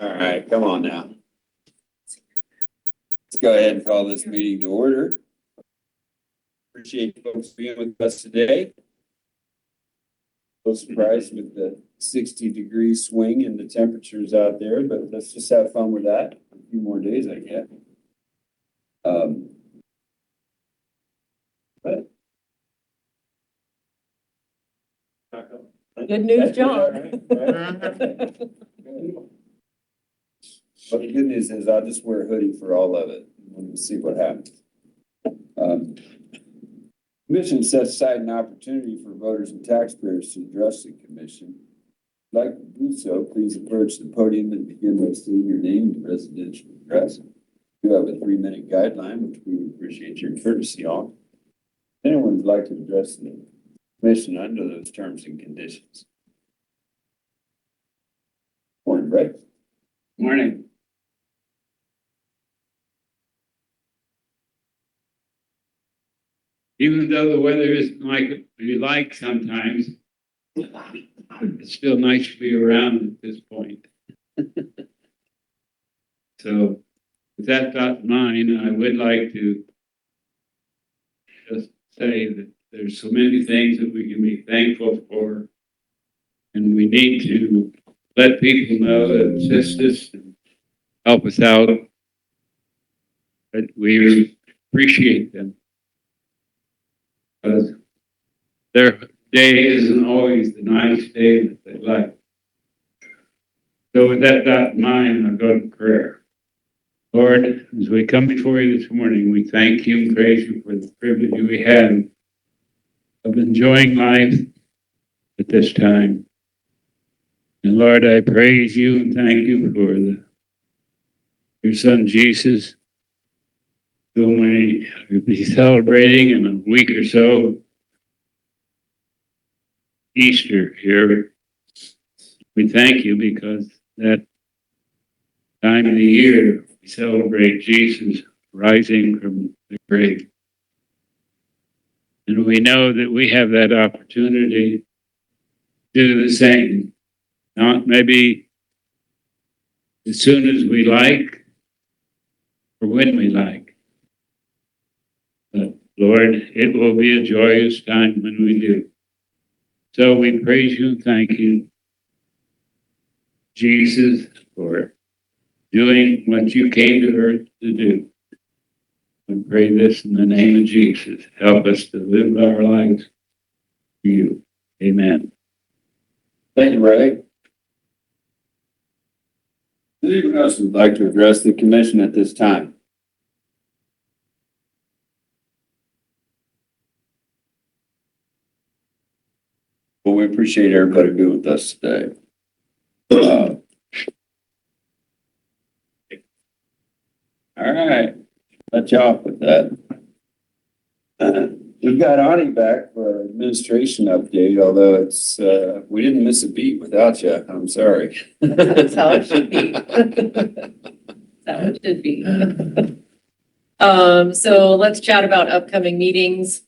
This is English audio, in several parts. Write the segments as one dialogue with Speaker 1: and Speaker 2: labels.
Speaker 1: All right, come on now. Let's go ahead and call this meeting to order. Appreciate folks being with us today. No surprised with the 60-degree swing in the temperatures out there, but let's just have fun with that. A few more days, I guess. But
Speaker 2: Good news, John.
Speaker 1: Well, the good news is I'll just wear a hoodie for all of it, and we'll see what happens. Commission sets aside an opportunity for voters and taxpayers to address the commission. If you'd like to do so, please approach the podium and begin by stating your name and residential address. We have a 3-minute guideline, which we would appreciate your courtesy on. If anyone would like to address the commission under those terms and conditions. Morning, Ray.
Speaker 3: Morning. Even though the weather isn't like we like sometimes, it's still nice to be around at this point. So with that thought in mind, I would like to just say that there's so many things that we can be thankful for, and we need to let people know that assist us and help us out, but we appreciate them. Because their day isn't always the nice day that they like. So with that thought in mind, I'll go to prayer. Lord, as we come before you this morning, we thank you and praise you for the privilege we have of enjoying life at this time. And Lord, I praise you and thank you for your son Jesus, whom we will be celebrating in a week or so, Easter here. We thank you because that time of the year we celebrate Jesus rising from the grave. And we know that we have that opportunity to do the same, not maybe as soon as we like or when we like. But Lord, it will be a joyous time when we do. So we praise you and thank you, Jesus, for doing what you came to earth to do. We pray this in the name of Jesus. Help us to live our lives for you. Amen.
Speaker 1: Thank you, Ray. Does anyone else would like to address the commission at this time? Well, we appreciate everybody being with us today. All right, let you off with that. We've got Ani back for our administration update, although it's we didn't miss a beat without you. I'm sorry.
Speaker 2: That's how it should be. That's how it should be. So let's chat about upcoming meetings.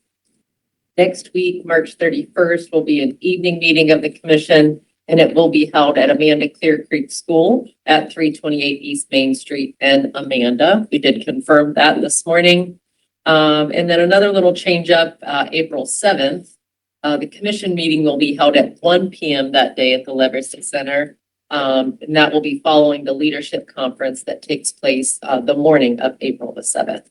Speaker 2: Next week, March 31st, will be an evening meeting of the commission, and it will be held at Amanda Clear Creek School at 328 East Main Street in Amanda. We did confirm that this morning. And then another little change up, April 7th, the commission meeting will be held at 1 p.m. that day at the Leverson Center. And that will be following the leadership conference that takes place the morning of April the 7th.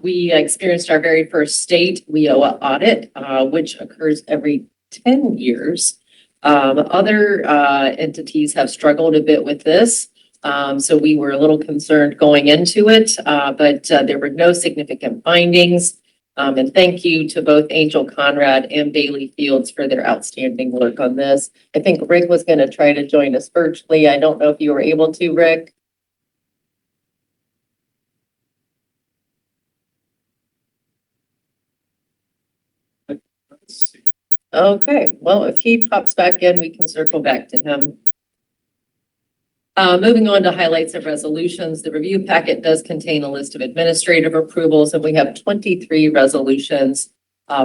Speaker 2: We experienced our very first state WIOA audit, which occurs every 10 years. Other entities have struggled a bit with this. So we were a little concerned going into it, but there were no significant findings. And thank you to both Angel Conrad and Bailey Fields for their outstanding work on this. I think Rick was going to try to join us virtually. I don't know if you were able to, Rick. Okay, well, if he pops back in, we can circle back to him. Moving on to highlights of resolutions, the review packet does contain a list of administrative approvals, and we have 23 resolutions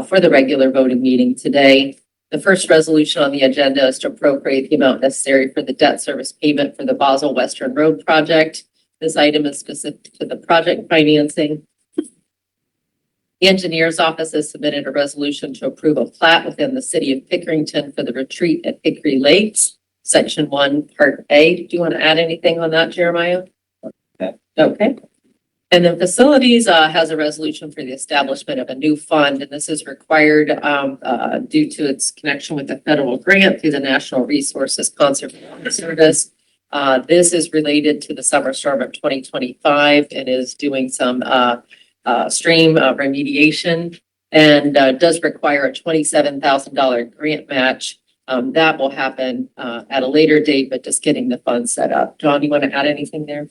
Speaker 2: for the regular voting meeting today. The first resolution on the agenda is to appropriate the amount necessary for the debt service payment for the Basel Western Road project. This item is specific to the project financing. The engineer's office has submitted a resolution to approve a plat within the city of Pickerington for the retreat at Hickory Lakes, Section 1, Part A. Do you want to add anything on that, Jeremiah? Okay. And then facilities has a resolution for the establishment of a new fund, and this is required due to its connection with the federal grant through the National Resources Conservation Service. This is related to the summer storm of 2025 and is doing some stream remediation and does require a $27,000 grant match. That will happen at a later date, but just getting the fund set up. John, you want to add anything there?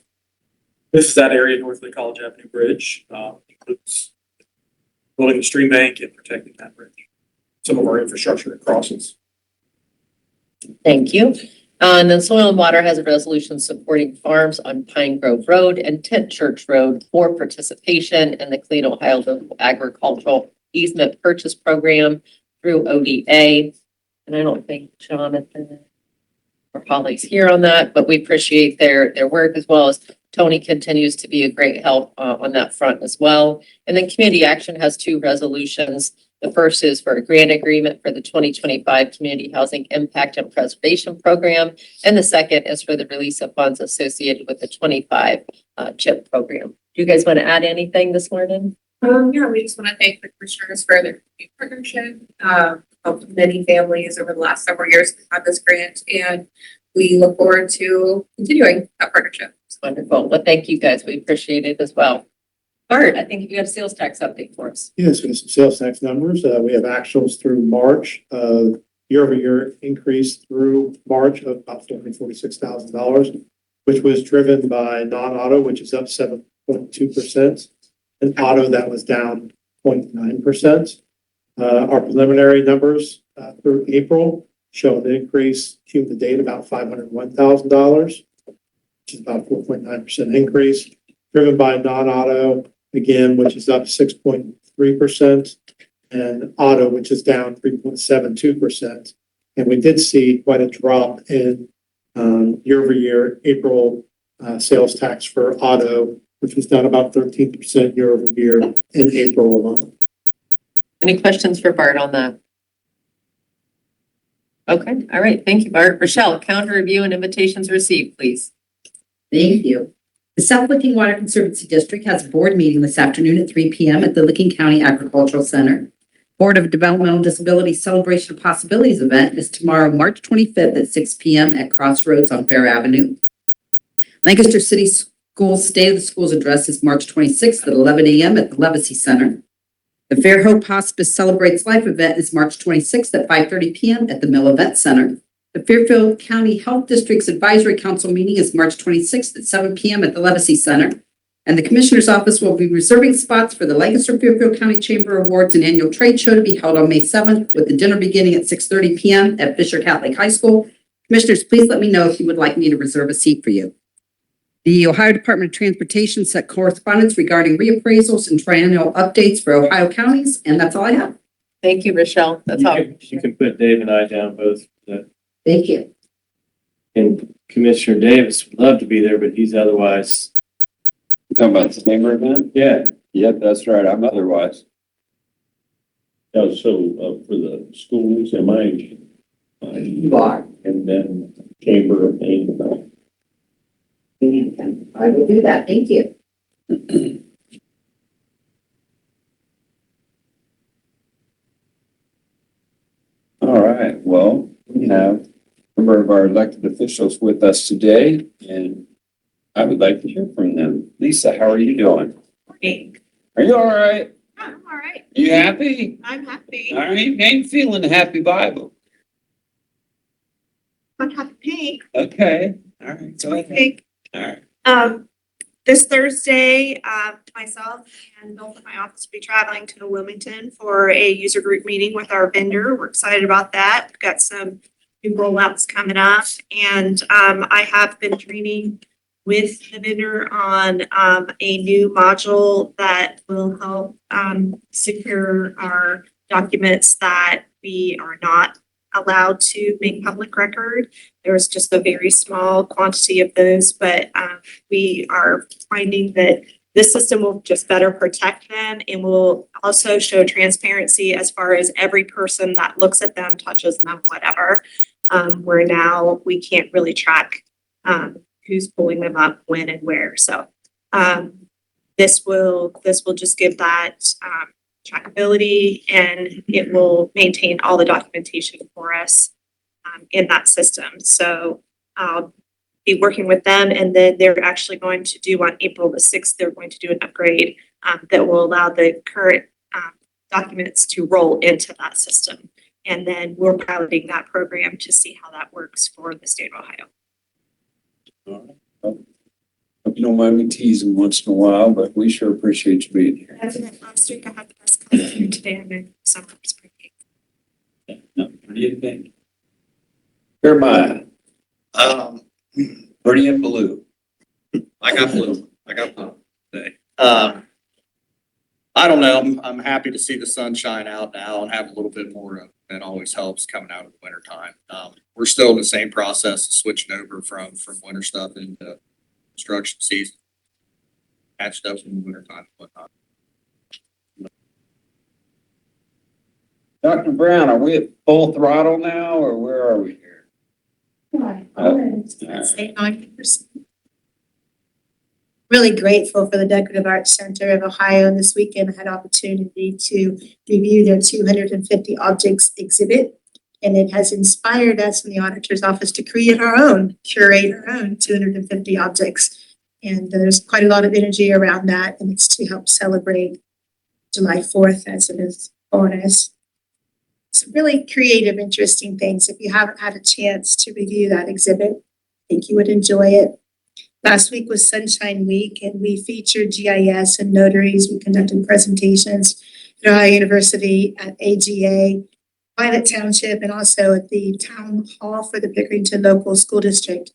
Speaker 4: This is that area north of the College Avenue Bridge, includes building the stream bank and protecting that bridge. Some of our infrastructure that crosses.
Speaker 2: Thank you. And then Soil and Water has a resolution supporting farms on Pine Grove Road and Tent Church Road for participation in the Clean Ohio Local Agricultural Easement Purchase Program through ODA. And I don't think Jonathan or Holly's here on that, but we appreciate their work, as well as Tony continues to be a great help on that front as well. And then Community Action has two resolutions. The first is for a grant agreement for the 2025 Community Housing Impact and Preservation Program. And the second is for the release of funds associated with the 25 CHIP program. Do you guys want to add anything this morning?
Speaker 5: Yeah, we just want to thank the commissioners for their partnership. Helped many families over the last several years have this grant, and we look forward to continuing that partnership.
Speaker 2: It's wonderful. Well, thank you guys. We appreciate it as well. Bart, I think you have sales tax update for us.
Speaker 6: Yes, we have some sales tax numbers. We have actuals through March, year-over-year increase through March of about $446,000, which was driven by non-auto, which is up 7.2%, and auto that was down 0.9%. Our preliminary numbers through April show an increase cumulative date about $501,000, which is about 4.9% increase, driven by non-auto again, which is up 6.3%, and auto, which is down 3.72%. And we did see quite a drop in year-over-year April sales tax for auto, which was down about 13% year-over-year in April alone.
Speaker 2: Any questions for Bart on that? Okay, all right. Thank you, Bart. Rochelle, calendar review and invitations received, please.
Speaker 7: Thank you. The South Licking Water Conservancy District has a board meeting this afternoon at 3 p.m. at the Licking County Agricultural Center. Board of Developmental Disability Celebration of Possibilities event is tomorrow, March 25th at 6 p.m. at Crossroads on Fair Avenue. Lancaster City Schools State of the Schools address is March 26th at 11 a.m. at the Levacy Center. The Fair Hope Hospice Celebrates Life event is March 26th at 5:30 p.m. at the Mill Event Center. The Fairfield County Health District's Advisory Council meeting is March 26th at 7 p.m. at the Levacy Center. And the Commissioner's Office will be reserving spots for the Lancaster Fairfield County Chamber Awards and Annual Trade Show to be held on May 7th, with the dinner beginning at 6:30 p.m. at Fisher Catholic High School. Commissioners, please let me know if you would like me to reserve a seat for you. The Ohio Department of Transportation sent correspondence regarding reappraisals and triennial updates for Ohio counties, and that's all I have.
Speaker 2: Thank you, Rochelle. That's all.
Speaker 8: You can put Dave and I down both.
Speaker 7: Thank you.
Speaker 8: And Commissioner Davis would love to be there, but he's otherwise.
Speaker 1: You talking about the chamber event?
Speaker 8: Yeah.
Speaker 1: Yep, that's right. I'm otherwise.
Speaker 9: Yeah, so for the schools, am I?
Speaker 7: You are.
Speaker 9: And then chamber of
Speaker 7: I will do that. Thank you.
Speaker 1: All right, well, we have a number of our elected officials with us today, and I would like to hear from them. Lisa, how are you doing?
Speaker 5: Morning.
Speaker 1: Are you all right?
Speaker 5: I'm all right.
Speaker 1: You happy?
Speaker 5: I'm happy.
Speaker 1: All right, ain't feeling the happy Bible.
Speaker 5: I'm happy pink.
Speaker 1: Okay, all right, go ahead.
Speaker 5: Pink.
Speaker 1: All right.
Speaker 5: This Thursday, myself and Bill from my office will be traveling to Wilmington for a user group meeting with our vendor. We're excited about that. We've got some new rollouts coming up, and I have been training with the vendor on a new module that will help secure our documents that we are not allowed to make public record. There was just a very small quantity of those, but we are finding that this system will just better protect them and will also show transparency as far as every person that looks at them, touches them, whatever. Where now we can't really track who's pulling them up, when and where. So this will just give that trackability, and it will maintain all the documentation for us in that system. So I'll be working with them, and then they're actually going to do on April the 6th, they're going to do an upgrade that will allow the current documents to roll into that system. And then we're piloting that program to see how that works for the state of Ohio.
Speaker 1: Hope you don't mind me teasing once in a while, but we sure appreciate you being here.
Speaker 5: That's it. Last week I had the best concert today. I'm in summer spring.
Speaker 1: No, what do you think? Jeremiah, pretty in blue.
Speaker 10: I got blue. I got blue today. I don't know. I'm happy to see the sunshine out now and have a little bit more of it. That always helps coming out of the winter time. We're still in the same process of switching over from winter stuff into construction season. Patched up in the winter time and whatnot.
Speaker 1: Dr. Brown, are we at full throttle now, or where are we here?
Speaker 5: Say 90%.
Speaker 11: Really grateful for the Decorative Arts Center of Ohio. This weekend I had opportunity to review their 250 objects exhibit. And it has inspired us in the auditor's office to curate our own 250 objects. And there's quite a lot of energy around that. And it's to help celebrate July 4th as it is on us. Some really creative, interesting things. If you haven't had a chance to review that exhibit, I think you would enjoy it. Last week was Sunshine Week, and we featured GIS and notaries. We conducted presentations at Ohio University, at AGA, Pilot Township, and also at the Town Hall for the Pickerington Local School District.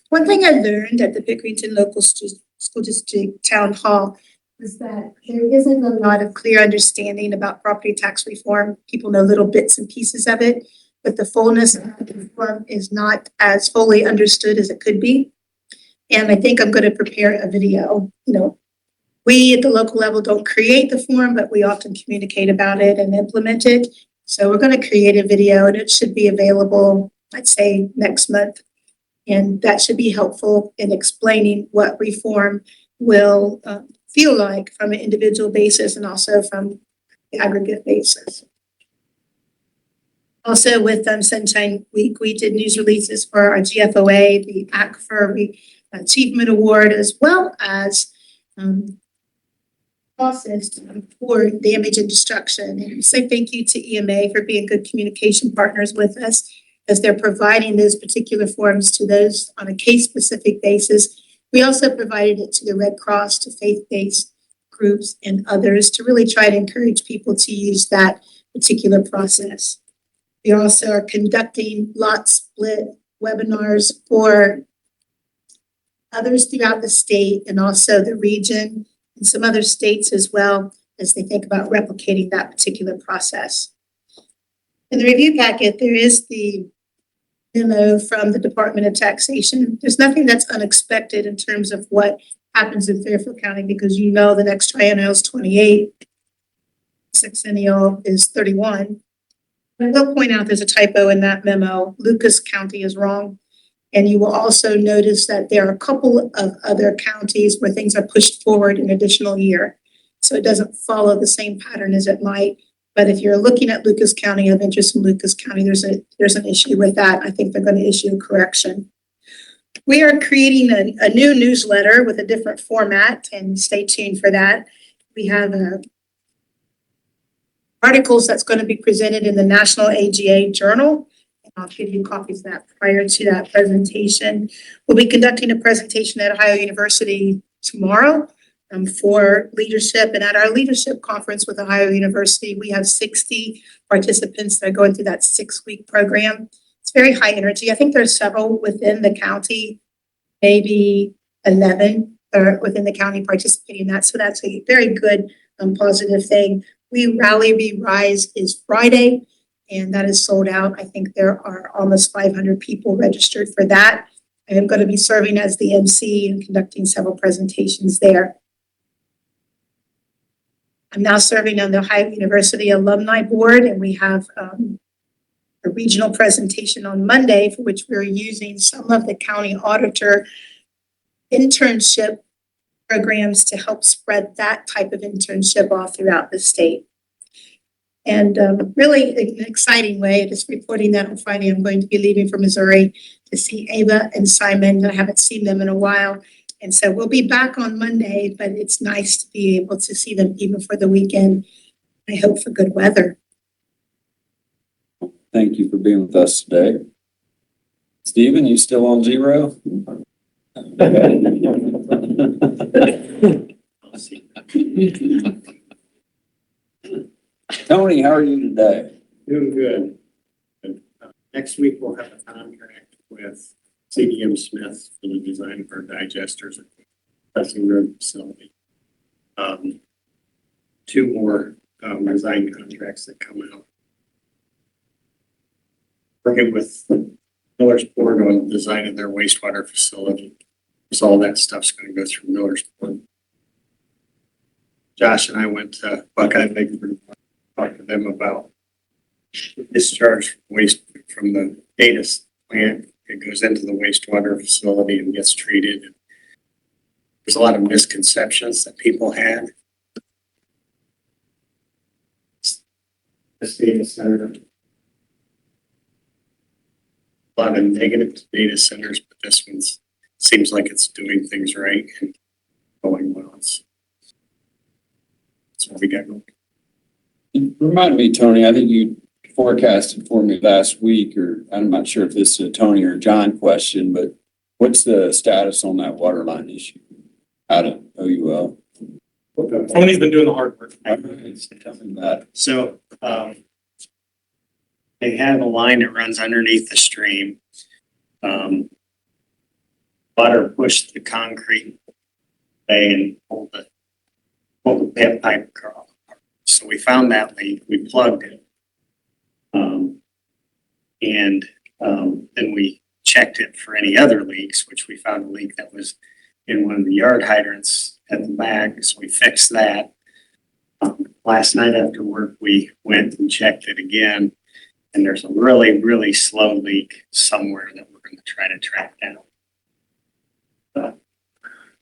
Speaker 11: One thing I learned at the Pickerington Local School District Town Hall was that there isn't a lot of clear understanding about property tax reform. People know little bits and pieces of it, but the fullness of the reform is not as fully understood as it could be. And I think I'm going to prepare a video. You know, we at the local level don't create the form, but we often communicate about it and implement it. So we're going to create a video, and it should be available, I'd say, next month. And that should be helpful in explaining what reform will feel like from an individual basis and also from the aggregate basis. Also with Sunshine Week, we did news releases for our GFOA, the Aquifer Achievement Award, as well as process for damage and destruction. And say thank you to EMA for being good communication partners with us as they're providing those particular forms to those on a case-specific basis. We also provided it to the Red Cross, to faith-based groups and others to really try to encourage people to use that particular process. We also are conducting lot split webinars for others throughout the state and also the region and some other states as well as they think about replicating that particular process. In the review packet, there is the memo from the Department of Taxation. There's nothing that's unexpected in terms of what happens in Fairfield County because you know the next triennial is 28, sexennial is 31. I will point out there's a typo in that memo. Lucas County is wrong. And you will also notice that there are a couple of other counties where things are pushed forward an additional year. So it doesn't follow the same pattern as it might. But if you're looking at Lucas County, of interest in Lucas County, there's an issue with that. I think they're going to issue a correction. We are creating a new newsletter with a different format, and stay tuned for that. We have articles that's going to be presented in the National AGA Journal. I'll give you copies of that prior to that presentation. We'll be conducting a presentation at Ohio University tomorrow for leadership. And at our leadership conference with Ohio University, we have 60 participants that are going through that 6-week program. It's very high energy. I think there's several within the county, maybe 11 are within the county participating in that. So that's a very good positive thing. We Rally, We Rise is Friday. and that is sold out. I think there are almost 500 people registered for that. I am going to be serving as the MC and conducting several presentations there. I'm now serving on the Ohio University Alumni Board, and we have a regional presentation on Monday for which we're using some of the county auditor internship programs to help spread that type of internship all throughout the state. And really in an exciting way, just reporting that on Friday, I'm going to be leaving for Missouri to see Ava and Simon. I haven't seen them in a while. And so we'll be back on Monday, but it's nice to be able to see them even for the weekend. I hope for good weather.
Speaker 1: Thank you for being with us today. Stephen, you still on zero? Tony, how are you today?
Speaker 12: Doing good. Next week, we'll have a contract with CDM Smith for the design of our digesters at the Pressing Road facility. Two more design contracts that come out. Working with Millersport on designing their wastewater facility. So all that stuff's going to go through Millersport. Josh and I went to Buckeye Bigford, talked to them about discharge waste from the data plant. It goes into the wastewater facility and gets treated. There's a lot of misconceptions that people had. This data center, a lot of negative data centers, but this one seems like it's doing things right and going well. That's what we got going.
Speaker 1: Remind me, Tony, I think you forecasted for me last week, or I'm not sure if this is a Tony or John question, but what's the status on that water line issue out of OUL?
Speaker 4: Tony's been doing the hard work.
Speaker 1: Tell me that.
Speaker 12: So, they have a line that runs underneath the stream. Water pushed the concrete and pulled the pit pipe across. So we found that leak, we plugged it. Then we checked it for any other leaks, which we found a leak that was in one of the yard hydrants at the back, so we fixed that. Last night after work, we went and checked it again, and there's a really, really slow leak somewhere that we're going to try to track down.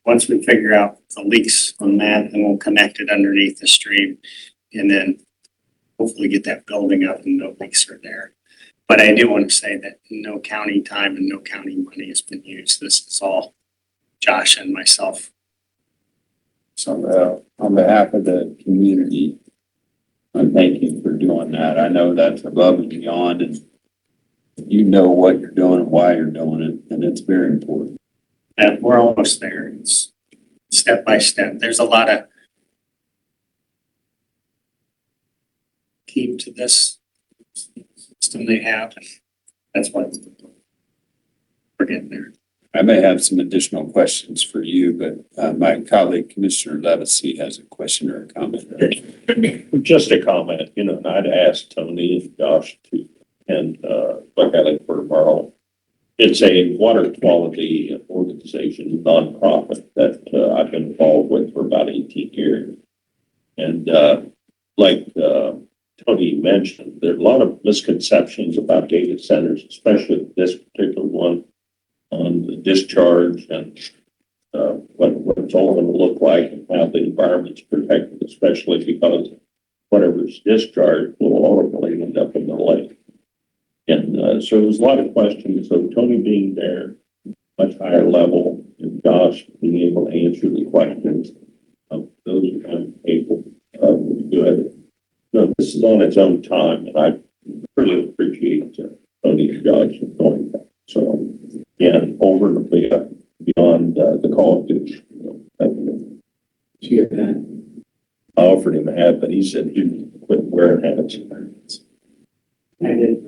Speaker 12: Once we figure out the leaks on that, then we'll connect it underneath the stream, and then hopefully get that building up and no leaks are there. But I do want to say that no county time and no county money has been used. This is all Josh and myself.
Speaker 1: So on behalf of the community, I thank you for doing that. I know that's above and beyond, and you know what you're doing and why you're doing it, and it's very important.
Speaker 12: And we're almost there. It's step by step. There's a lot of keep to this system they have. That's what we're getting there.
Speaker 1: I may have some additional questions for you, but my colleague Commissioner Levesey has a question or a comment.
Speaker 9: Just a comment, and I'd asked Tony and Josh to attend Buckeye Lake for tomorrow. It's a water quality organization, nonprofit that I've been involved with for about 18 years. And like Tony mentioned, there are a lot of misconceptions about data centers, especially this particular one on the discharge and what it's all going to look like and how the environment's protected, especially because whatever's discharged will ultimately end up in the lake. And so there's a lot of questions. So Tony being there, much higher level, and Josh being able to answer the questions, those are kind of able to do it. No, this is on its own time, and I really appreciate Tony and Josh doing that. So, again, over and beyond the call of duty. I offered him a hat, but he said he'd quit wearing hats.
Speaker 12: I did.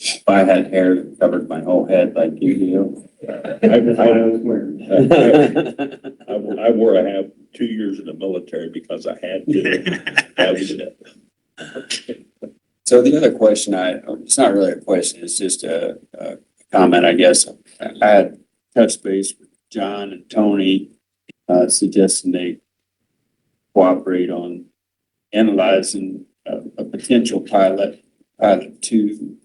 Speaker 1: If I had hair that covered my whole head like you do.
Speaker 9: I wore a hat 2 years in the military because I had to. That was it.
Speaker 1: So the other question it's not really a question, it's just a comment, I guess. I had touched base with John and Tony, suggesting they cooperate on analyzing a potential pilot two.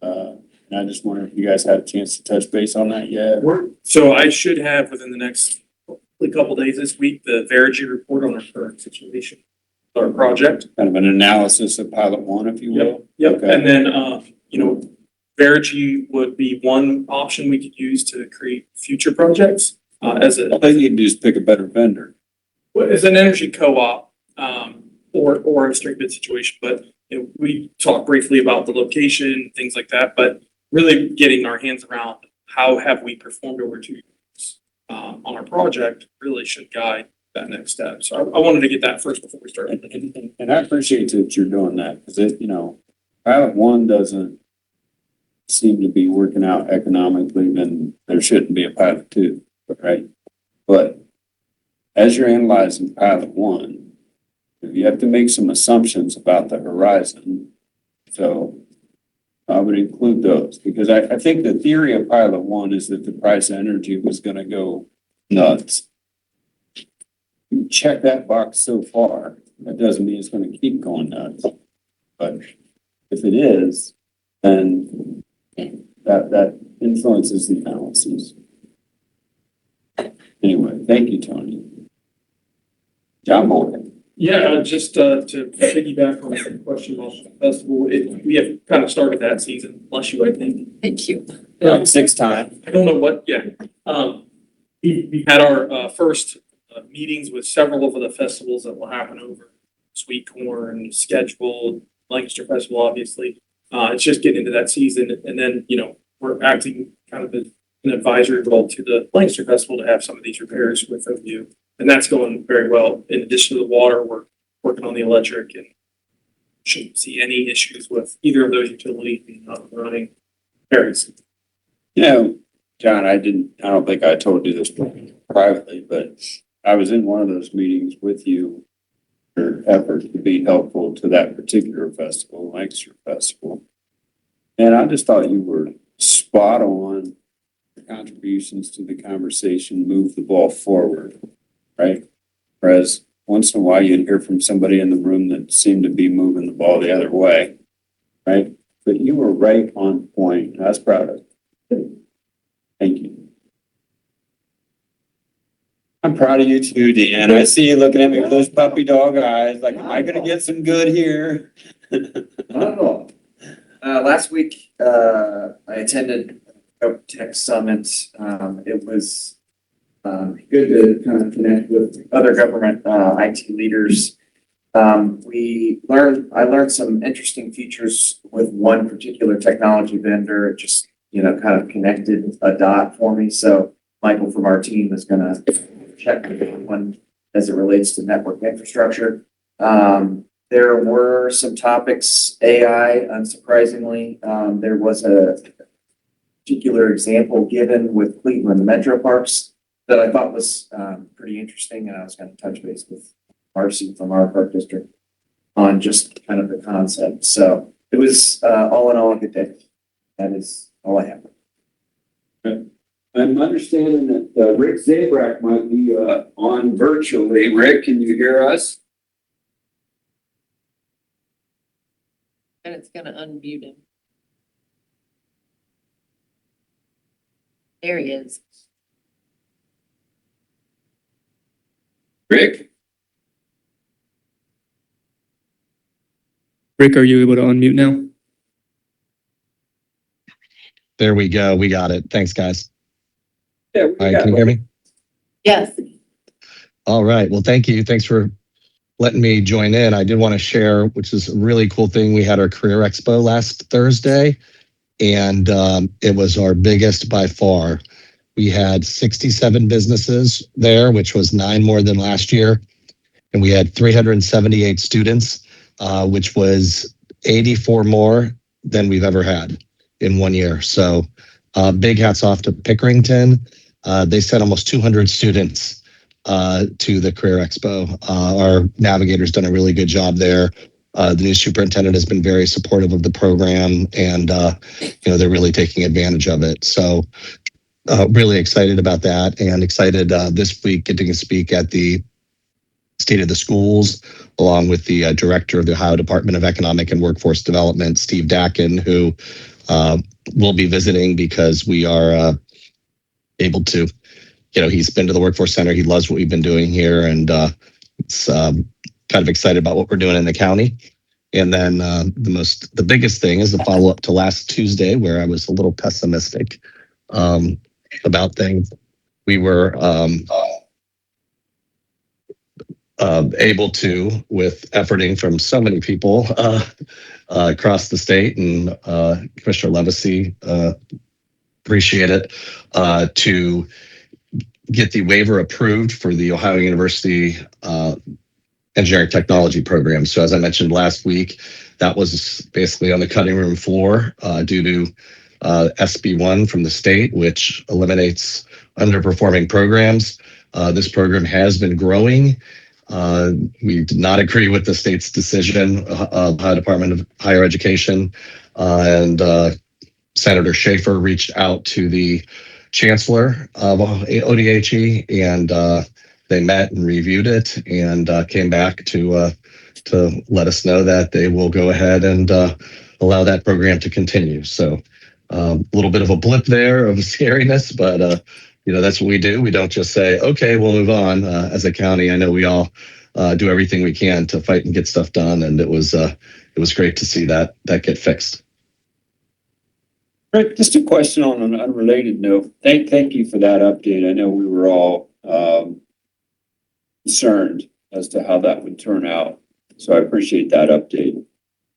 Speaker 1: And I just wonder if you guys had a chance to touch base on that yet?
Speaker 4: So I should have within the next couple days this week, the Verigy report on our current situation, our project.
Speaker 1: Kind of an analysis of pilot one, if you will?
Speaker 4: Yep,
Speaker 1: Okay.
Speaker 4: and then, Verigy would be one option we could use to create future projects,
Speaker 1: All they need to do is pick a better vendor.
Speaker 4: as an energy co-op, or a straight bid situation, but we talked briefly about the location, things like that, but really getting our hands around how have we performed over 2 years on our project really should guide that next step. So I wanted to get that first before we start.
Speaker 1: And I appreciate that you're doing that, because pilot one doesn't seem to be working out economically, then there shouldn't be a pilot two, right? But as you're analyzing pilot one, you have to make some assumptions about the horizon. So I would include those, because I think the theory of pilot one is that the price of energy was gonna go nuts. You check that box so far, that doesn't mean it's gonna keep going nuts. But if it is, then that influences the analysis. Anyway, thank you, Tony. John Morgan.
Speaker 4: Yeah, just to piggyback on the question about the festival, we have kind of started that season, bless you, I think.
Speaker 2: Thank you.
Speaker 1: Sixth time.
Speaker 4: I don't know what, we had our first meetings with several of the festivals that will happen over Sweet Corn, scheduled, Lancaster Festival, obviously. It's just getting into that season, and then, we're acting kind of as an advisory role to the Lancaster Festival to have some of these repairs with you. And that's going very well. In addition to the water, we're working on the electric and shouldn't see any issues with either of those utilities being up and running very soon.
Speaker 1: John, I don't think I told you this privately, but I was in one of those meetings with you. Your effort to be helpful to that particular festival, Lancaster Festival. And I just thought you were spot on. Your contributions to the conversation move the ball forward. Right? Whereas once in a while you'd hear from somebody in the room that seemed to be moving the ball the other way. Right? But you were right on point. I was proud of you. Thank you. I'm proud of you too, Dan. I see you looking at me with those puppy dog eyes, like, am I gonna get some good here?
Speaker 13: Not at all. Last week, I attended a tech summit. It was good to kind of connect with other government IT leaders. I learned some interesting features with one particular technology vendor. It just, kind of connected a dot for me. So Michael from our team is going to check with one as it relates to network infrastructure. There were some topics, AI, unsurprisingly. There was a particular example given with Cleveland Metro Parks that I thought was pretty interesting, and I was going to touch base with Marcy from our park district on just kind of the concept. So it was all in all a good day. That is all I have.
Speaker 1: I'm understanding that Rick Zabrak might be on virtually. Rick, can you hear us?
Speaker 2: And it's gonna unmute him. There he is.
Speaker 1: Rick?
Speaker 14: Rick, are you able to unmute now?
Speaker 15: There we go. We got it. Thanks, guys.
Speaker 1: Yeah,
Speaker 15: All right, can you hear me?
Speaker 2: Yes.
Speaker 15: All right. Well, thank you. Thanks for letting me join in. I did want to share, which is a really cool thing. We had our Career Expo last Thursday, and it was our biggest by far. We had 67 businesses there, which was 9 more than last year. And we had 378 students, which was 84 more than we've ever had in 1 year. So big hats off to Pickerington. They sent almost 200 students to the Career Expo. Our navigator's done a really good job there. The new superintendent has been very supportive of the program, and they're really taking advantage of it. So really excited about that, and excited this week getting to speak at the State of the Schools, along with the director of the Ohio Department of Economic and Workforce Development, Steve Dakin, who will be visiting because we are able to, he's been to the Workforce Center. He loves what we've been doing here, and it's kind of excited about what we're doing in the county. And then the biggest thing is the follow up to last Tuesday, where I was a little pessimistic about things. We were able to, with efforting from so many people across the state, and Commissioner Levacy, appreciate it, to get the waiver approved for the Ohio University Engineering Technology program. So as I mentioned last week, that was basically on the cutting room floor due to SB1 from the state, which eliminates underperforming programs. This program has been growing. We did not agree with the state's decision of Ohio Department of Higher Education, and Senator Schaefer reached out to the chancellor of ODHE, and they met and reviewed it, and came back to let us know that they will go ahead and allow that program to continue. So a little bit of a blip there of scariness, but that's what we do. We don't just say, okay, we'll move on. As a county, I know we all do everything we can to fight and get stuff done, and it was great to see that get fixed.
Speaker 1: Rick, just a question on an unrelated note. Thank you for that update. I know we were all concerned as to how that would turn out, so I appreciate that update.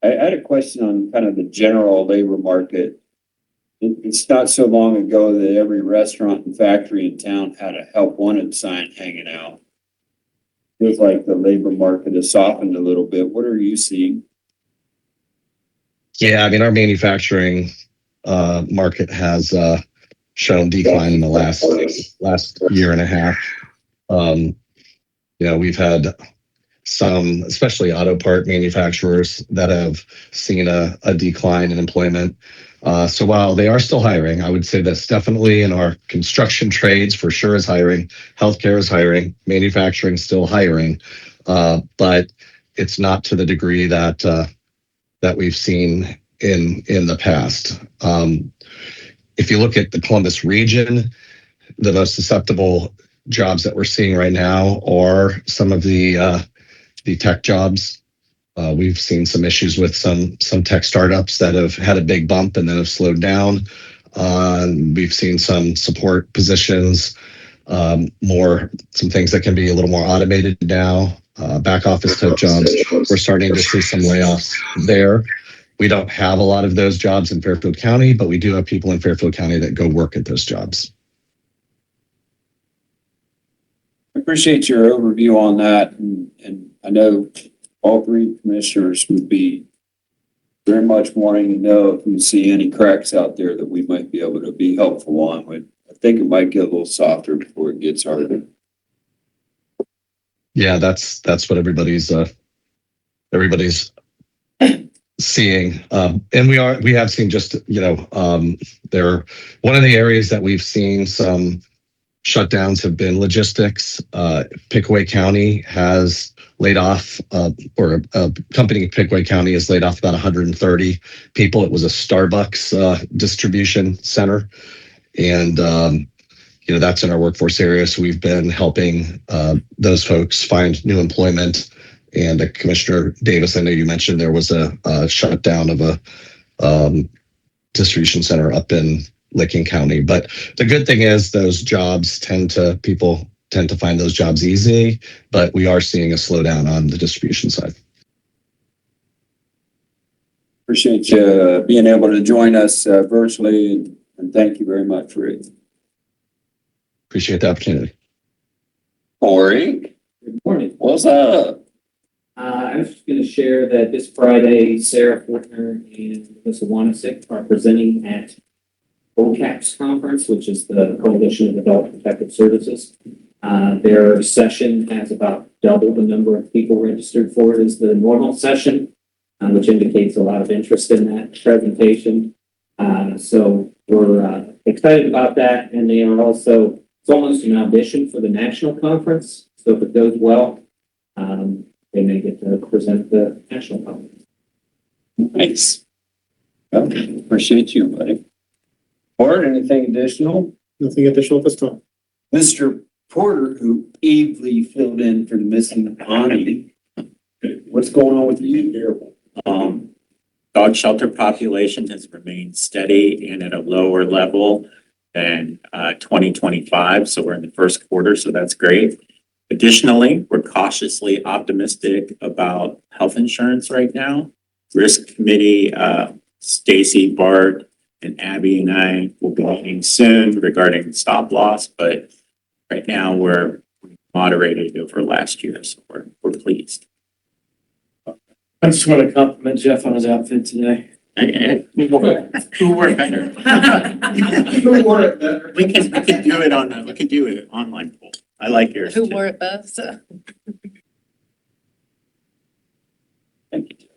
Speaker 1: I had a question on kind of the general labor market. It's not so long ago that every restaurant and factory in town had a help wanted sign hanging out. Feels like the labor market has softened a little bit. What are you seeing?
Speaker 15: Yeah, I mean, our manufacturing market has shown decline in the last year and a half. We've had some, especially auto part manufacturers, that have seen a decline in employment. So while they are still hiring, I would say that's definitely in our construction trades for sure is hiring. Healthcare is hiring. Manufacturing still hiring, but it's not to the degree that we've seen in the past. If you look at the Columbus region, the most susceptible jobs that we're seeing right now are some of the tech jobs. We've seen some issues with some tech startups that have had a big bump and then have slowed down. We've seen some support positions, some things that can be a little more automated now, back office type jobs. We're starting to see some layoffs there. We don't have a lot of those jobs in Fairfield County, but we do have people in Fairfield County that go work at those jobs.
Speaker 1: I appreciate your overview on that, and I know all three commissioners would be very much wanting to know if we see any cracks out there that we might be able to be helpful on. I think it might get a little softer before it gets harder.
Speaker 15: Yeah, that's what everybody's seeing, and we have seen just there. One of the areas that we've seen some shutdowns have been logistics. Pickaway County has laid off, or a company in Pickaway County has laid off about 130 people. It was a Starbucks distribution center, and that's in our workforce area. So we've been helping those folks find new employment. And Commissioner Davis, I know you mentioned there was a shutdown of a distribution center up in Licking County. But the good thing is those jobs people tend to find those jobs easy, but we are seeing a slowdown on the distribution side.
Speaker 1: Appreciate you being able to join us virtually, and thank you very much, Rick.
Speaker 15: Appreciate the opportunity.
Speaker 1: Corey,
Speaker 14: Good morning.
Speaker 1: what's up?
Speaker 14: I was just going to share that this Friday, Sarah Fortner and Melissa Wanasek are presenting at OCAP's conference, which is the Coalition of Adult Protective Services. Their session has about double the number of people registered for it as the normal session. which indicates a lot of interest in that presentation. So we're excited about that, and they are also, it's almost an audition for the national conference. So if it goes well, they may get to present the national conference.
Speaker 1: Nice. Well, appreciate you, buddy. Bart, anything additional?
Speaker 6: Nothing additional at this time.
Speaker 1: Mr. Porter, who ably filled in for the missing Ani. What's going on with you here?
Speaker 16: Dog shelter population has remained steady and at a lower level than 2025. So we're in the first quarter, so that's great. Additionally, we're cautiously optimistic about health insurance right now. Risk committee, Stacy, Bart, and Abby and I will be meeting soon regarding stop loss, but right now we're moderated over last year, so we're pleased.
Speaker 8: I just want to compliment Jeff on his outfit today.
Speaker 16: Who wore better?
Speaker 6: Who wore it better?
Speaker 16: We can do it we can do it online poll. I like yours
Speaker 2: Who
Speaker 16: too.
Speaker 2: wore it best?
Speaker 1: Thank you.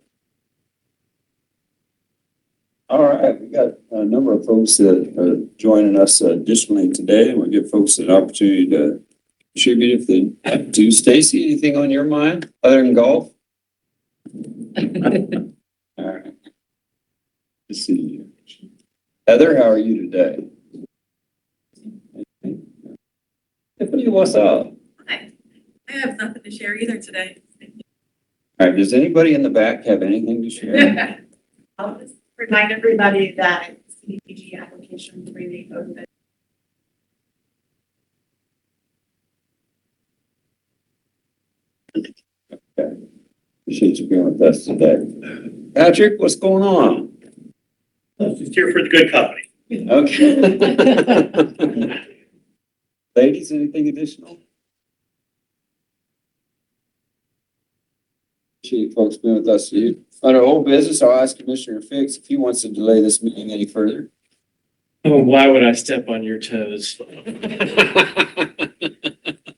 Speaker 1: All right, we got a number of folks that are joining us additionally today, and we'll give folks an opportunity to contribute if they have to. Stacy, anything on your mind other than golf? All right. Let's see you. Heather, how are you today? Tiffany, what's up?
Speaker 5: I have nothing to share either today.
Speaker 1: All right, does anybody in the back have anything to share?
Speaker 5: I'll just remind everybody that CDPG application remains open.
Speaker 1: Okay. Appreciate you being with us today. Patrick, what's going on?
Speaker 12: Just here for the good company.
Speaker 1: Okay. Ladies, anything additional? Appreciate folks being with us. Under old business, I'll ask Commissioner Fix if he wants to delay this meeting any further.
Speaker 8: Oh, why would I step on your toes?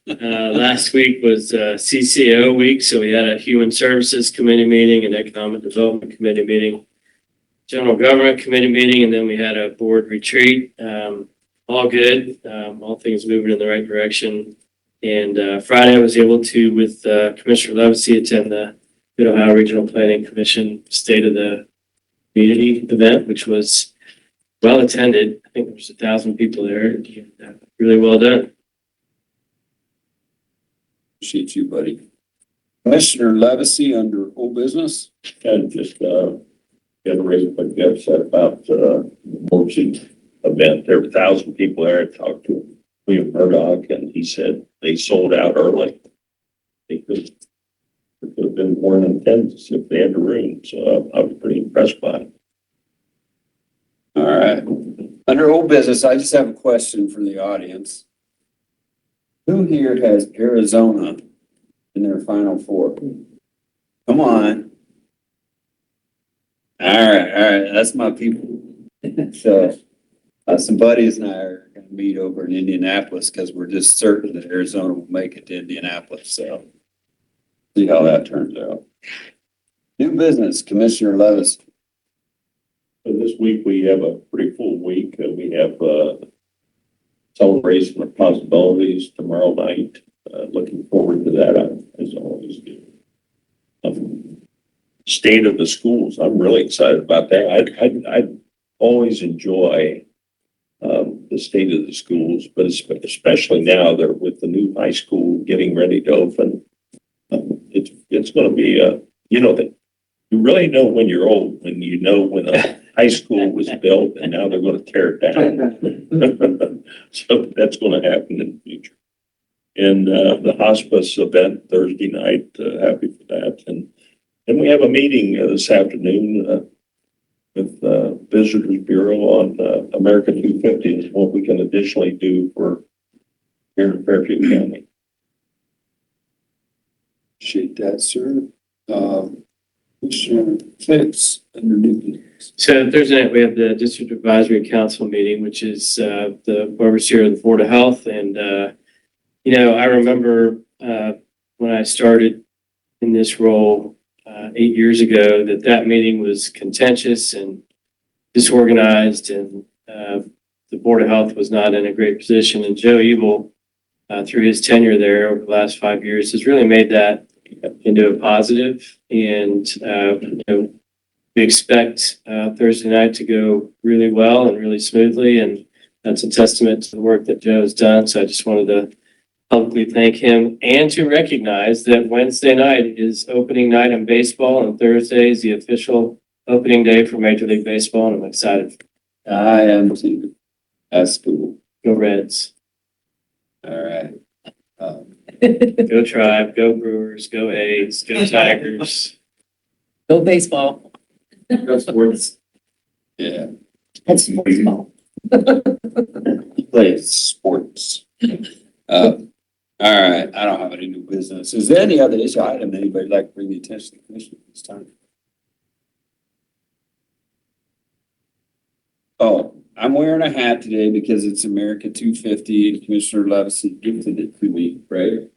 Speaker 8: Last week was CCO week, so we had a Human Services Committee meeting, an Economic Development Committee meeting, General Government Committee meeting, and then we had a board retreat. All good, all things moving in the right direction. And Friday, I was able to, with Commissioner Levesey, attend the Mid-Ohio Regional Planning Commission State of the Community event, which was well attended. I think there was 1,000 people there. Really well done.
Speaker 1: Appreciate you, buddy. Commissioner Levesey, under old business.
Speaker 9: And just, got to raise what Jeff said about, the emergency event. There were 1,000 people there. I talked to William Murdoch, and he said they sold out early. They could have been more than 10 if they had the room. So I was pretty impressed by it.
Speaker 1: All right. Under old business, I just have a question for the audience. Who here has Arizona in their Final Four? Come on. All right, that's my people. So, some buddies and I are going to meet over in Indianapolis because we're just certain that Arizona will make it to Indianapolis. So, see how that turns out. New business, Commissioner Levis.
Speaker 9: So this week we have a pretty full week. We have celebration of possibilities tomorrow night. Looking forward to that, as always do. State of the schools. I'm really excited about that. I always enjoy the state of the schools, but especially now that with the new high school getting ready to open, it's going to be that you really know when you're old when you know when a high school was built and now they're going to tear it down. So that's going to happen in the future. And the hospice event Thursday night, happy for that. And we have a meeting this afternoon with Visitors Bureau on American 250 and what we can additionally do for here in Fairfield County.
Speaker 1: Appreciate that, sir. Commissioner Fix, under new business.
Speaker 8: So Thursday night, we have the District Advisory Council meeting, which is the overseer of the Board of Health. And, I remember when I started in this role, 8 years ago, that meeting was contentious and disorganized, and the Board of Health was not in a great position. And Joe Ebel, through his tenure there over the last 5 years, has really made that into a positive. And we expect Thursday night to go really well and really smoothly, and that's a testament to the work that Joe has done. So I just wanted to publicly thank him and to recognize that Wednesday night is opening night in baseball, and Thursday is the official opening day for Major League Baseball, and I'm excited.
Speaker 1: I am too. That's cool.
Speaker 8: Go Reds.
Speaker 1: All right.
Speaker 8: Go Tribe, go Brewers, go A's, go Tigers.
Speaker 2: Go baseball.
Speaker 14: Go sports.
Speaker 1: Yeah.
Speaker 2: That's sports ball.
Speaker 1: Play sports. All right, I don't have any new business. Is there any other issue item anybody would like to bring the attention of the commission at this time? Oh, I'm wearing a hat today because it's America 250 and Commissioner Levison gifted it to me, right?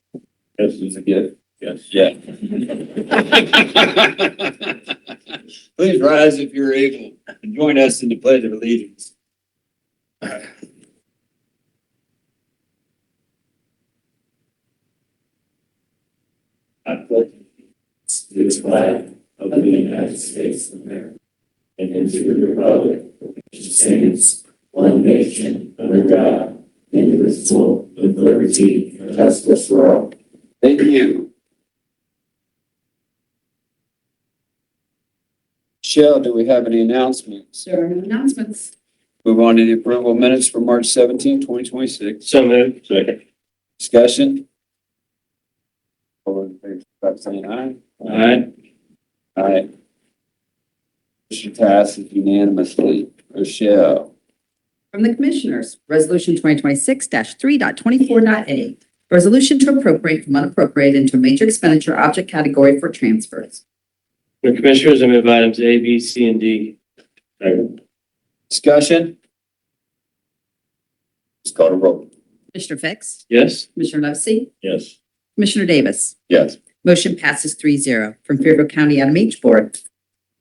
Speaker 1: Yes, it was a gift.
Speaker 9: Yes.
Speaker 1: Yeah. Please rise if you're able and join us in the Pledge of Allegiance.
Speaker 14: I pledge allegiance to the flag of the United States of America and to the republic which stands one nation under God, indivisible, with liberty and justice for all.
Speaker 1: Thank you. Michelle, do we have any announcements?
Speaker 7: There are no announcements.
Speaker 1: Move on to the approval of minutes for March 17, 2026.
Speaker 8: So moved.
Speaker 9: Second.
Speaker 1: Discussion? All in favor, start saying aye.
Speaker 8: Aye.
Speaker 1: Aye. Motion passes unanimously. Rochelle.
Speaker 7: From the Commissioners, Resolution 2026-3.24.a. Resolution to appropriate from unappropriated into a major expenditure object category for transfers.
Speaker 8: The Commissioners, I move items A, B, C, and D.
Speaker 9: Second.
Speaker 1: Discussion? Let's call the roll.
Speaker 7: Commissioner Fix?
Speaker 8: Yes.
Speaker 7: Commissioner Levesey?
Speaker 9: Yes.
Speaker 7: Commissioner Davis?
Speaker 1: Yes.
Speaker 7: Motion passes 3-0. From Fairfield County Admin Board.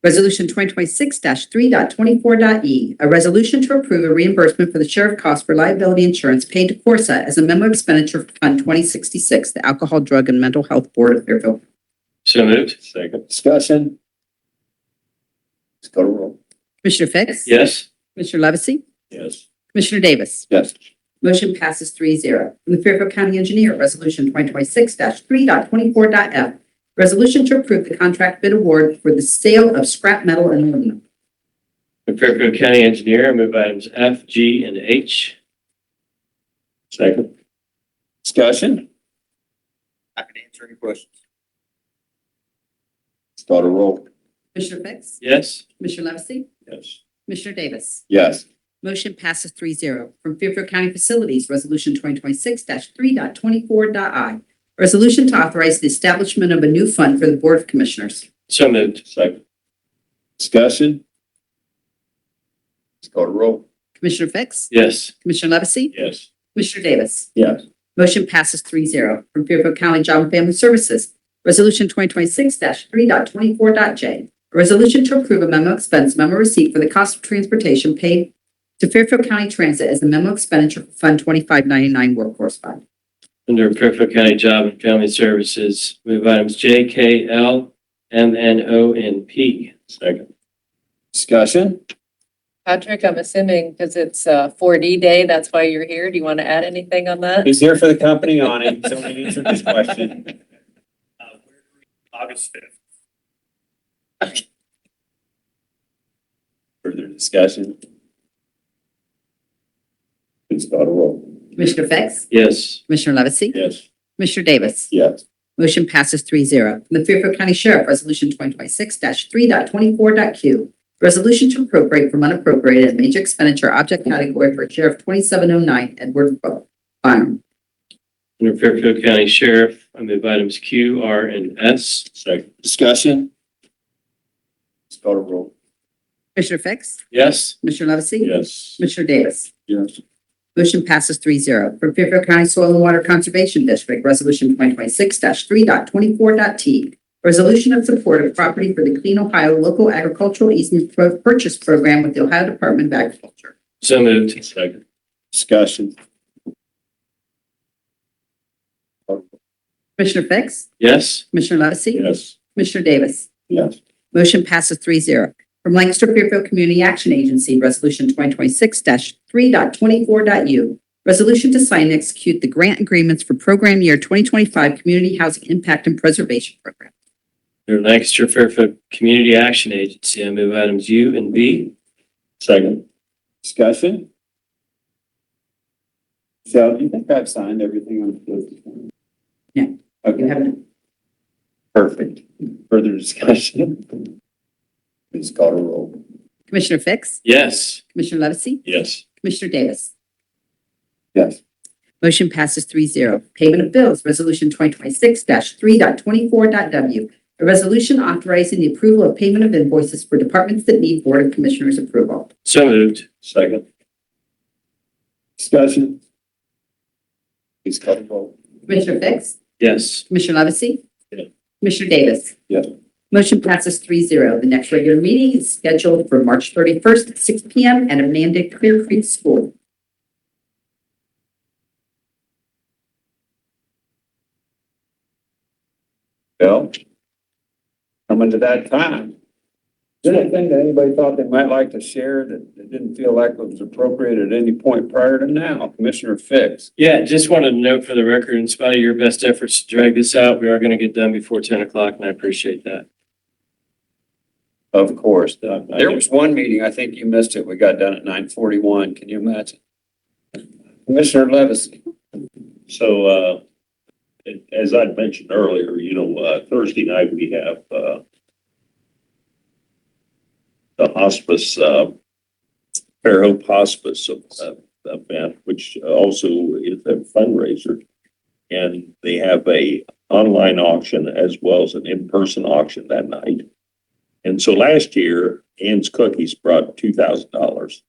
Speaker 7: Resolution 2026-3.24.e. A resolution to approve a reimbursement for the share of cost for liability insurance paid to Corsa as a memo expenditure for Fund 2066, the Alcohol, Drug, and Mental Health Board of Fairfield.
Speaker 8: So moved.
Speaker 9: Second.
Speaker 1: Discussion? Let's call the roll.
Speaker 7: Commissioner Fix?
Speaker 8: Yes.
Speaker 7: Commissioner Levesey?
Speaker 9: Yes.
Speaker 7: Commissioner Davis?
Speaker 1: Yes.
Speaker 7: Motion passes 3-0. From the Fairfield County Engineer, Resolution 2026-3.24.f. Resolution to approve the contract bid award for the sale of scrap metal and aluminum.
Speaker 8: The Fairfield County Engineer, I move items F, G, and H.
Speaker 9: Second.
Speaker 1: Discussion?
Speaker 10: Happy to answer any questions.
Speaker 1: Let's call the roll.
Speaker 7: Commissioner Fix?
Speaker 8: Yes.
Speaker 7: Commissioner Levesey?
Speaker 9: Yes.
Speaker 7: Commissioner Davis?
Speaker 1: Yes.
Speaker 7: Motion passes 3-0. From Fairfield County Facilities, Resolution 2026-3.24.i. Resolution to authorize the establishment of a new fund for the Board of Commissioners.
Speaker 8: So moved.
Speaker 9: Second.
Speaker 1: Discussion? Let's call the roll.
Speaker 7: Commissioner Fix?
Speaker 8: Yes.
Speaker 7: Commissioner Levesey?
Speaker 9: Yes.
Speaker 7: Commissioner Davis?
Speaker 1: Yes.
Speaker 7: Motion passes 3-0. From Fairfield County Job and Family Services, Resolution 2026-3.24.j. A resolution to approve a memo expense memo receipt for the cost of transportation paid to Fairfield County Transit as a memo expenditure for Fund 2599 Workforce Fund.
Speaker 8: Under Fairfield County Job and Family Services, move items J, K, L, M, N, O, and P.
Speaker 9: Second.
Speaker 1: Discussion?
Speaker 2: Patrick, I'm assuming because it's 4D day, that's why you're here. Do you want to add anything on that?
Speaker 1: He's here for the company on it. So he answered this question.
Speaker 4: August 5th.
Speaker 1: Further discussion? Please call the roll.
Speaker 7: Commissioner Fix?
Speaker 8: Yes.
Speaker 7: Commissioner Levesey?
Speaker 9: Yes.
Speaker 7: Commissioner Davis?
Speaker 1: Yes.
Speaker 7: Motion passes 3-0. From the Fairfield County Sheriff, Resolution 2026-3.24.q. Resolution to appropriate from unappropriated major expenditure object category for Sheriff 2709 Edward Farnham.
Speaker 8: Under Fairfield County Sheriff, I move items Q, R, and S.
Speaker 9: Second.
Speaker 1: Discussion? Let's call the roll.
Speaker 7: Commissioner Fix?
Speaker 8: Yes.
Speaker 7: Commissioner Levesey?
Speaker 9: Yes.
Speaker 7: Commissioner Davis?
Speaker 1: Yes.
Speaker 7: Motion passes 3-0. From Fairfield County Soil and Water Conservation District, Resolution 2026-3.24.t. Resolution of support of property for the Clean Ohio Local Agricultural Easement Purchase Program with the Ohio Department of Agriculture.
Speaker 8: So moved.
Speaker 9: Second.
Speaker 1: Discussion.
Speaker 7: Commissioner Fix?
Speaker 8: Yes.
Speaker 7: Commissioner Levesey?
Speaker 9: Yes.
Speaker 7: Commissioner Davis?
Speaker 9: Yes.
Speaker 7: Motion passes 3-0. From Lancaster Fairfield Community Action Agency, Resolution 2026-3.24.u. Resolution to sign and execute the grant agreements for program year 2025 Community Housing Impact and Preservation Program.
Speaker 8: Under Lancaster Fairfield Community Action Agency, I move items U and V.
Speaker 9: Second.
Speaker 1: Discussion. Michelle, do you think I've signed everything on this?
Speaker 7: Yeah.
Speaker 1: Okay.
Speaker 7: You have it.
Speaker 1: Perfect. Further discussion? Please call a roll.
Speaker 7: Commissioner Fix?
Speaker 8: Yes.
Speaker 7: Commissioner Levesey?
Speaker 9: Yes.
Speaker 7: Commissioner Davis?
Speaker 1: Yes.
Speaker 7: Motion passes 3-0. Payment of bills, Resolution 2026-3.24.w. A resolution authorizing the approval of payment of invoices for departments that need Board of Commissioners approval.
Speaker 8: So moved.
Speaker 9: Second.
Speaker 1: Discussion? Please call a roll.
Speaker 7: Commissioner Fix?
Speaker 8: Yes.
Speaker 7: Commissioner Levesey?
Speaker 9: Yeah.
Speaker 7: Commissioner Davis?
Speaker 1: Yes.
Speaker 7: Motion passes 3-0. The next regular meeting is scheduled for March 31st at 6 p.m. at Amanda Clear Creek School.
Speaker 1: Well, coming to that time. Is there anything that anybody thought they might like to share that didn't feel like it was appropriate at any point prior to now? Commissioner Fix.
Speaker 8: Yeah, just wanted to note for the record, in spite of your best efforts to drag this out, we are going to get done before 10 o'clock, and I appreciate that.
Speaker 1: Of course. There was one meeting, I think you missed it. We got done at 9:41. Can you imagine? Commissioner Levesey.
Speaker 9: So, as I mentioned earlier, Thursday night we have, the hospice, Fair Hope Hospice event, which also is a fundraiser. And they have a online auction as well as an in-person auction that night. And so last year, Ann's Cookies brought $2,000.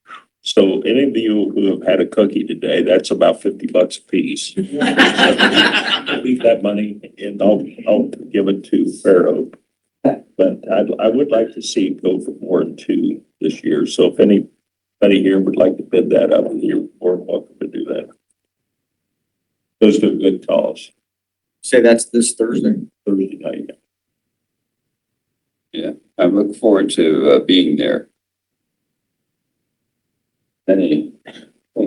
Speaker 9: So any of you who have had a cookie today, that's about $50 a piece. Leave that money and I'll give it to Fair Hope. But I would like to see it go for more than 2 this year. So if anybody here would like to bid that up, you're more than welcome to do that. Those are good calls.
Speaker 10: Say that's this Thursday.
Speaker 9: Thursday night.
Speaker 1: Yeah, I look forward to being there. Anything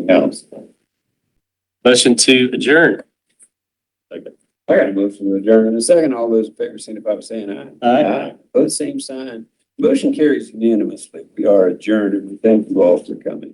Speaker 1: else?
Speaker 8: Motion to adjourn.
Speaker 1: I got a motion to adjourn in a second. All those in favor, signify by saying aye.
Speaker 9: Aye.
Speaker 1: Both same sign. Motion carries unanimously. We are adjourned and we thank you all for coming.